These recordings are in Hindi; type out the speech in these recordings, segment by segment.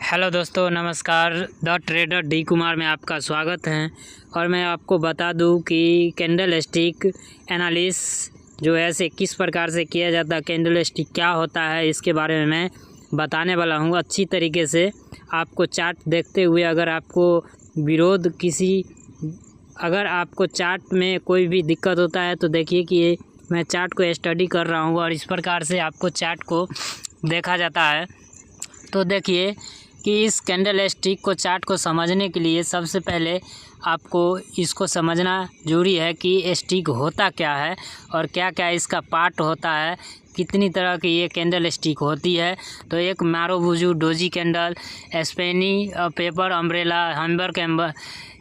हेलो दोस्तों, नमस्कार। द ट्रेडर डी कुमार में आपका स्वागत है। और मैं आपको बता दूं कि कैंडल स्टिक एनालिसिस जो है ऐसे किस प्रकार से किया जाता है, कैंडल स्टिक क्या होता है, इसके बारे में मैं बताने वाला हूं अच्छी तरीके से। आपको चार्ट देखते हुए अगर आपको चार्ट में कोई भी दिक्कत होता है तो देखिए कि मैं चार्ट को स्टडी कर रहा हूँ और इस प्रकार से आपको चार्ट को देखा जाता है। तो देखिए कि इस कैंडल स्टिक को चार्ट को समझने के लिए सबसे पहले आपको इसको समझना जरूरी है कि स्टिक होता क्या है और क्या क्या इसका पार्ट होता है, कितनी तरह की ये कैंडल स्टिक होती है। तो एक मारुबुजू, डोजी कैंडल, स्पेनी paper umbrella, Hamburg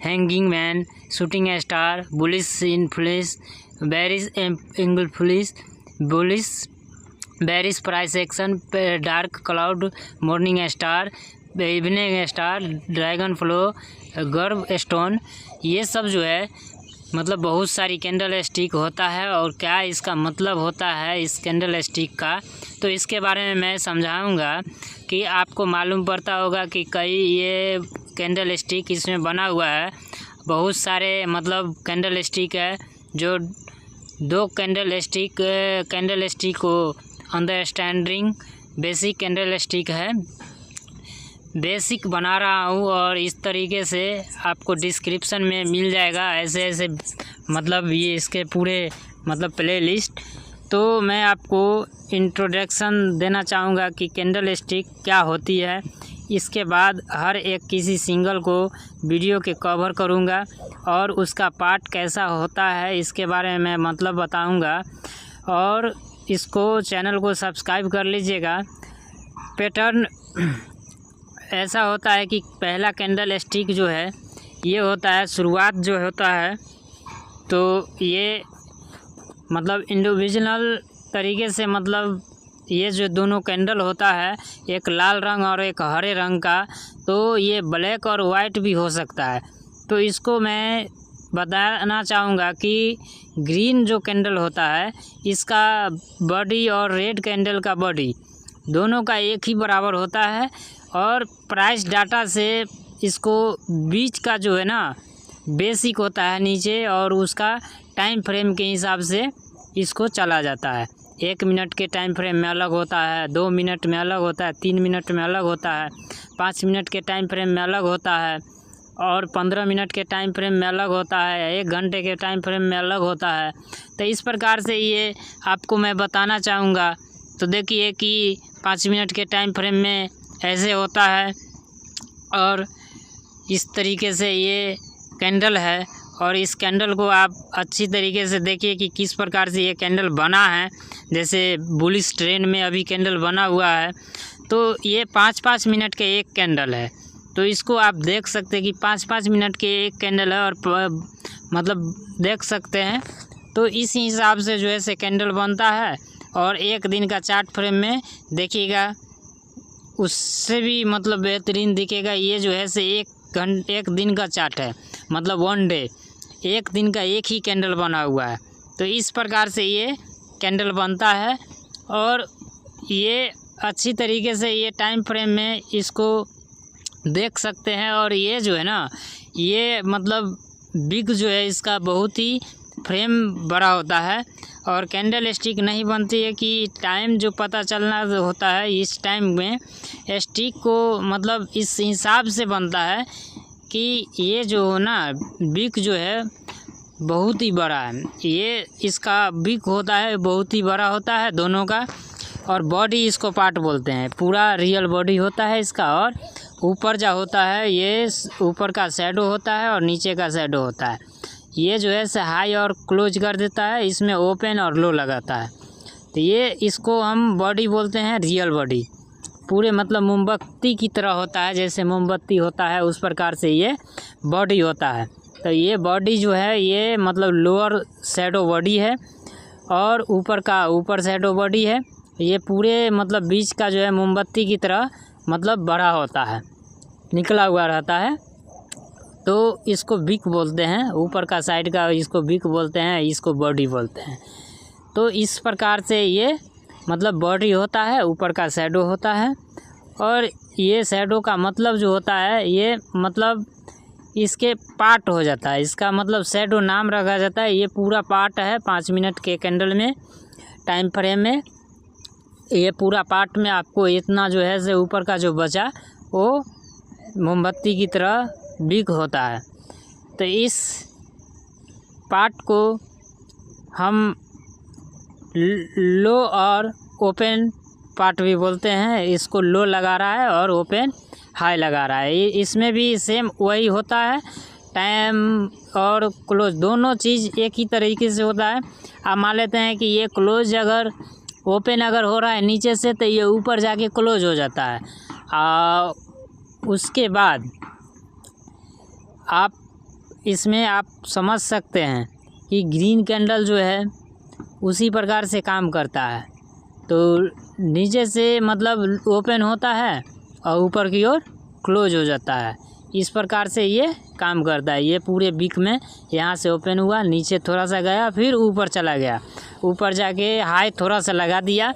hanging man, shooting star, bullish influence, bearish influence, bullish bearish price action, dark cloud, morning star, evening star, dragon flow, गर्भ स्टोन, ये सब जो है मतलब बहुत सारी कैंडल स्टिक होता है। और क्या इसका मतलब होता है इस कैंडल स्टिक का, तो इसके बारे में मैं समझाऊंगा कि आपको मालूम पड़ता होगा कि कई ये कैंडल स्टिक इसमें बना हुआ है। बहुत सारे मतलब कैंडल स्टिक है, जो दो कैंडल स्टिक को अंडरस्टैंडिंग बेसिक कैंडल स्टिक है, बेसिक बना रहा हूँ और इस तरीके से आपको डिस्क्रिप्शन में मिल जाएगा ऐसे मतलब ये इसके पूरे मतलब प्लेलिस्ट। तो मैं आपको इंट्रोडक्शन देना चाहूँगा कि कैंडल स्टिक क्या होती है। इसके बाद हर एक किसी सिंगल को वीडियो के कवर करूँगा और उसका पार्ट कैसा होता है इसके बारे में मतलब बताऊँगा। और इसको चैनल को सब्सक्राइब कर लीजिएगा। पैटर्न ऐसा होता है कि पहला कैंडल स्टिक जो है ये होता है, शुरुआत जो होता है तो ये मतलब इंडिविजुअल तरीके से मतलब ये जो दोनों कैंडल होता है, एक लाल रंग और एक हरे रंग का, तो ये ब्लैक और वाइट भी हो सकता है। तो इसको मैं बताना चाहूँगा कि ग्रीन जो कैंडल होता है इसका बॉडी और रेड कैंडल का बॉडी दोनों का एक ही बराबर होता है। और प्राइस डाटा से इसको बीच का जो है ना बेसिक होता है नीचे, और उसका टाइम फ्रेम के हिसाब से इसको चला जाता है। 1 मिनट के टाइम फ्रेम में अलग होता है, 2 मिनट में अलग होता है, 3 मिनट में अलग होता है, 5 मिनट के टाइम फ्रेम में अलग होता है, और 15 मिनट के टाइम फ्रेम में अलग होता है, 1 घंटे के टाइम फ्रेम में अलग होता है। तो इस प्रकार से ये आपको मैं बताना चाहूँगा। तो देखिए कि 5 मिनट के टाइम फ्रेम में ऐसे होता है और इस तरीके से ये कैंडल है। और इस कैंडल को आप अच्छी तरीके से देखिए कि किस प्रकार से ये कैंडल बना है। जैसे बुलिश ट्रेंड में अभी कैंडल बना हुआ है, तो ये 5-5 मिनट के एक कैंडल है। तो इसको आप देख सकते हैं कि 5-5 मिनट के एक कैंडल है और मतलब देख सकते हैं। तो इस हिसाब से जो है से कैंडल बनता है। और एक दिन का चार्ट फ्रेम में देखिएगा उससे भी मतलब बेहतरीन दिखेगा। ये जो है से एक दिन का चार्ट है, मतलब 1 डे, एक दिन का एक ही कैंडल बना हुआ है। तो इस प्रकार से ये कैंडल बनता है और ये अच्छी तरीके से ये टाइम फ्रेम में इसको देख सकते हैं। और ये जो है ना ये मतलब बिग जो है इसका बहुत ही फ्रेम बड़ा होता है। और कैंडल स्टिक नहीं बनती है कि टाइम जो पता चलना होता है, इस टाइम में स्टिक को मतलब इस हिसाब से बनता है कि ये जो ना बिग जो है बहुत ही बड़ा है। ये इसका बिग होता है, बहुत ही बड़ा होता है दोनों का। और बॉडी इसको पार्ट बोलते हैं, पूरा रियल बॉडी होता है इसका। और ऊपर जो होता है ये ऊपर का शैडो होता है और नीचे का शैडो होता है। ये जो है से हाई और क्लोज कर देता है, इसमें ओपन और लो लगाता है। तो ये इसको हम बॉडी बोलते हैं, रियल बॉडी। पूरे मतलब मोमबत्ती की तरह होता है, जैसे मोमबत्ती होता है उस प्रकार से ये बॉडी होता है। तो ये बॉडी जो है ये मतलब लोअर शैडो बॉडी है और ऊपर शैडो बॉडी है। ये पूरे मतलब बीच का जो है मोमबत्ती की तरह मतलब बड़ा होता है, निकला हुआ रहता है। तो इसको बिक बोलते हैं, ऊपर का साइड का इसको बिक बोलते हैं, इसको बॉडी बोलते हैं। तो इस प्रकार से ये मतलब बॉडी होता है, ऊपर का शैडो होता है। और ये शैडो का मतलब जो होता है, ये मतलब इसके पार्ट हो जाता है, इसका मतलब शैडो नाम रखा जाता है। ये पूरा पार्ट है 5 मिनट के कैंडल में, टाइम फ्रेम में, ये पूरा पार्ट में आपको इतना जो है से ऊपर का जो बचा वो मोमबत्ती की तरह बिक होता है। तो इस पार्ट को हम लो और ओपन पार्ट भी बोलते हैं। इसको लो लगा रहा है और ओपन हाई लगा रहा है। इसमें भी सेम वही होता है, टाइम और क्लोज दोनों चीज़ एक ही तरीके से होता है। आप मान लेते हैं कि ये क्लोज अगर ओपन अगर हो रहा है नीचे से, तो ये ऊपर जाके क्लोज हो जाता है। उसके बाद आप इसमें आप समझ सकते हैं कि ग्रीन कैंडल जो है उसी प्रकार से काम करता है। तो नीचे से मतलब ओपन होता है और ऊपर की ओर क्लोज हो जाता है। इस प्रकार से ये काम करता है। ये पूरे वीक में यहाँ से ओपन हुआ, नीचे थोड़ा सा गया, फिर ऊपर चला गया, ऊपर जाके हाई थोड़ा सा लगा दिया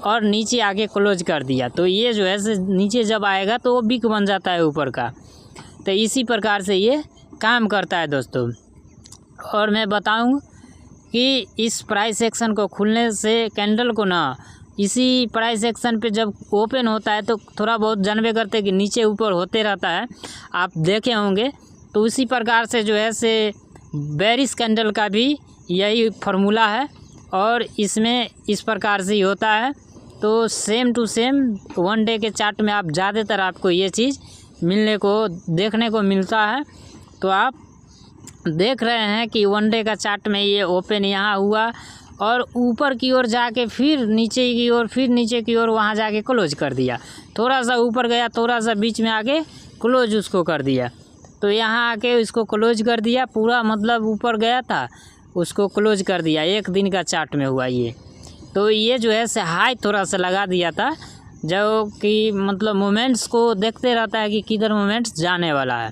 और नीचे आके क्लोज कर दिया। तो ये जो है नीचे जब आएगा तो वो वीक बन जाता है ऊपर का। तो इसी प्रकार से ये काम करता है दोस्तों। और मैं बताऊं कि इस प्राइस सेक्शन को खुलने से कैंडल को ना, इसी प्राइस सेक्शन पे जब ओपन होता है तो थोड़ा बहुत जानबे करते कि नीचे ऊपर होते रहता है, आप देखे होंगे। तो उसी प्रकार से जो है से बेरिश कैंडल का भी यही फार्मूला है और इसमें इस प्रकार से ही होता है। तो सेम टू सेम 1 डे के चार्ट में आप ज़्यादातर आपको ये चीज़ मिलने को देखने को मिलता है। तो आप देख रहे हैं कि 1 डे का चार्ट में ये ओपन यहाँ हुआ और ऊपर की ओर जाके फिर नीचे की ओर, फिर नीचे की ओर वहाँ जाके क्लोज कर दिया। थोड़ा सा ऊपर गया, थोड़ा सा बीच में आके क्लोज उसको कर दिया। तो यहाँ आके इसको क्लोज कर दिया, पूरा मतलब ऊपर गया था उसको क्लोज कर दिया। 1 दिन का चार्ट में हुआ ये। तो ये जो है से हाई थोड़ा सा लगा दिया था, जो कि मतलब मोमेंट्स को देखते रहता है कि किधर मोमेंट्स जाने वाला है।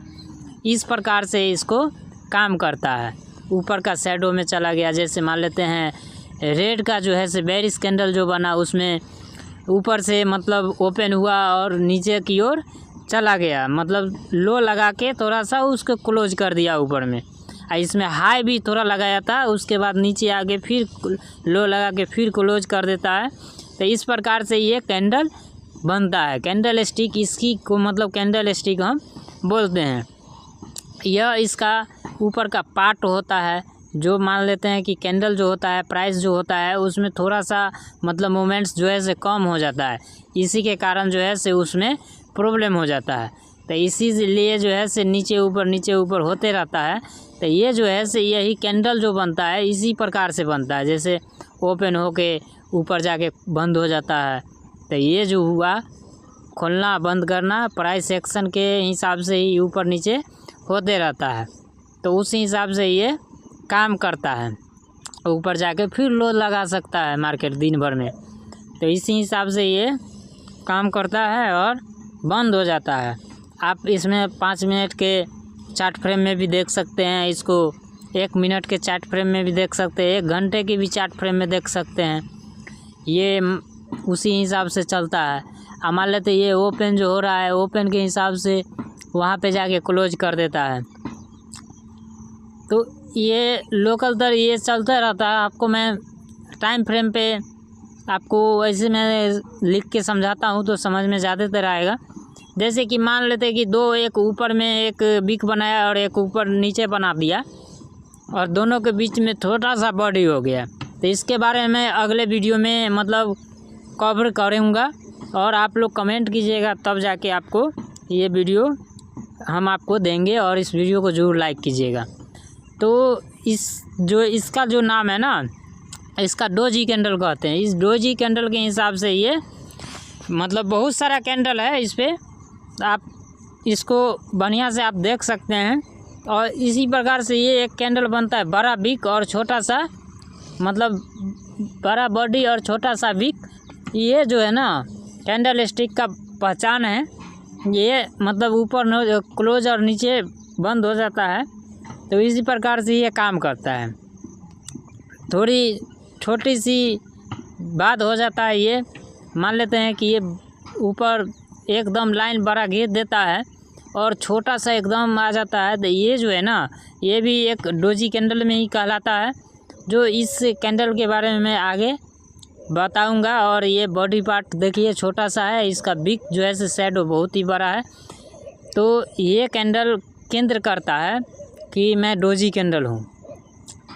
इस प्रकार से इसको काम करता है। ऊपर का शैडो में चला गया, जैसे मान लेते हैं रेड का जो है से बेरिश कैंडल जो बना, उसमें ऊपर से मतलब ओपन हुआ और नीचे की ओर चला गया, मतलब लो लगा के थोड़ा सा उसको क्लोज कर दिया ऊपर में। इसमें हाई भी थोड़ा लगाया था, उसके बाद नीचे आगे फिर लो लगा के फिर क्लोज कर देता है। तो इस प्रकार से ये कैंडल बनता है। कैंडल स्टिक इसकी को मतलब कैंडल स्टिक हम बोलते हैं। यह इसका ऊपर का पार्ट होता है, जो मान लेते हैं कि कैंडल जो होता है, प्राइस जो होता है, उसमें थोड़ा सा मतलब मोमेंट्स जो है से कम हो जाता है। इसी के कारण जो है से उसमें प्रॉब्लम हो जाता है। तो इसीलिए जो है से नीचे ऊपर होते रहता है। तो ये जो है से यही कैंडल जो बनता है इसी प्रकार से बनता है, जैसे ओपन होके ऊपर जाके बंद हो जाता है। तो ये जो हुआ खोलना बंद करना प्राइस सेक्शन के हिसाब से ही ऊपर नीचे होते रहता है। तो उस हिसाब से ये काम करता है। ऊपर जाके फिर लो लगा सकता है मार्केट दिन भर में। तो इसी हिसाब से ये काम करता है और बंद हो जाता है। आप इसमें 5 मिनट के चार्ट फ्रेम में भी देख सकते हैं इसको, 1 मिनट के चार्ट फ्रेम में भी देख सकते हैं, 1 घंटे की भी चार्ट फ्रेम में देख सकते हैं। ये उसी हिसाब से चलता है। अब मान लेते ये ओपन जो हो रहा है, ओपन के हिसाब से वहाँ पे जाके क्लोज कर देता है। तो ये लोकल तर ये चलता रहता है। आपको मैं टाइम फ्रेम पे आपको वैसे मैं लिख के समझाता हूँ तो समझ में ज़्यादातर आएगा। जैसे कि मान लेते हैं कि एक ऊपर में एक बिक बनाया और एक ऊपर नीचे बना दिया और दोनों के बीच में छोटा सा बॉडी हो गया। तो इसके बारे में अगले वीडियो में मतलब कवर करूँगा और आप लोग कमेंट कीजिएगा, तब जाके आपको ये वीडियो हम आपको देंगे और इस वीडियो को ज़रूर लाइक कीजिएगा। तो इसका जो नाम है ना, इसका डोजी कैंडल कहते हैं। इस डोजी कैंडल के हिसाब से ये मतलब बहुत सारा कैंडल है इस पर, आप इसको बढ़िया से आप देख सकते हैं। और इसी प्रकार से ये एक कैंडल बनता है, बड़ा बिक और छोटा सा, मतलब बड़ा बॉडी और छोटा सा बिक। ये जो है ना कैंडल स्टिक का पहचान है। ये मतलब ऊपर क्लोज और नीचे बंद हो जाता है। तो इसी प्रकार से ये काम करता है। थोड़ी छोटी सी बात हो जाता है। ये मान लेते हैं कि ये ऊपर एकदम लाइन बड़ा घेर देता है और छोटा सा एकदम आ जाता है। तो ये जो है ना, ये भी एक डोजी कैंडल में ही कहलाता है, जो इस कैंडल के बारे में मैं आगे बताऊंगा। और ये बॉडी पार्ट देखिए छोटा सा है, इसका बिग जो है शैडो बहुत ही बड़ा है। तो ये कैंडल केंद्र करता है कि मैं डोजी कैंडल हूँ,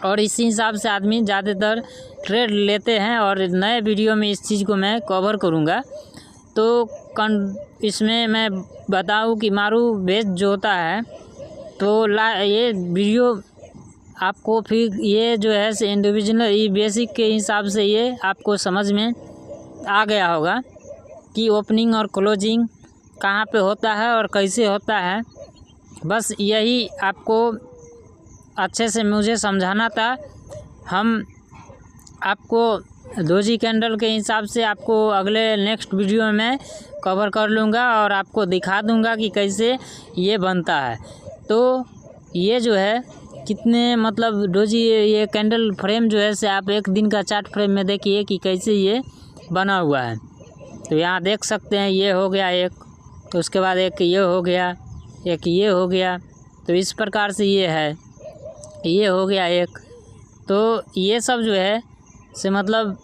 और इसी हिसाब से आदमी ज़्यादातर ट्रेड लेते हैं। और नए वीडियो में इस चीज़ को मैं कवर करूँगा। तो इसमें मैं बताऊँ कि मारू बेस जो होता है, तो ये वीडियो आपको फिर ये जो है इंडिविजुअल ये बेसिक के हिसाब से ये आपको समझ में आ गया होगा कि ओपनिंग और क्लोजिंग कहाँ पे होता है और कैसे होता है। बस यही आपको अच्छे से मुझे समझाना था। हम आपको डोजी कैंडल के हिसाब से आपको अगले नेक्स्ट वीडियो में कवर कर लूँगा और आपको दिखा दूँगा कि कैसे ये बनता है। तो ये जो है कितने मतलब डोजी ये कैंडल फ्रेम जो है से आप एक दिन का चार्ट फ्रेम में देखिए कि कैसे ये बना हुआ है। तो यहाँ देख सकते हैं, ये हो गया एक, तो उसके बाद एक ये हो गया, एक ये हो गया। तो इस प्रकार से ये है, ये हो गया एक। तो ये सब जो है से मतलब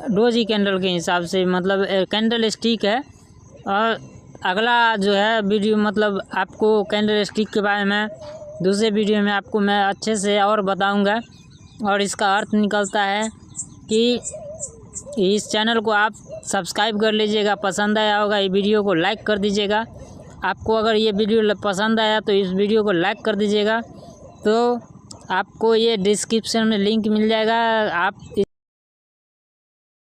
डोजी कैंडल के हिसाब से मतलब कैंडल स्टिक है। और अगला जो है वीडियो मतलब आपको कैंडल स्टिक के बारे में दूसरे वीडियो में आपको मैं अच्छे से और बताऊंगा। और इसका अर्थ निकलता है कि इस चैनल को आप सब्सक्राइब कर लीजिएगा। पसंद आया होगा ये वीडियो को लाइक कर दीजिएगा। आपको अगर ये वीडियो पसंद आया तो इस वीडियो को लाइक कर दीजिएगा। तो आपको ये डिस्क्रिप्शन में लिंक मिल जाएगा, आप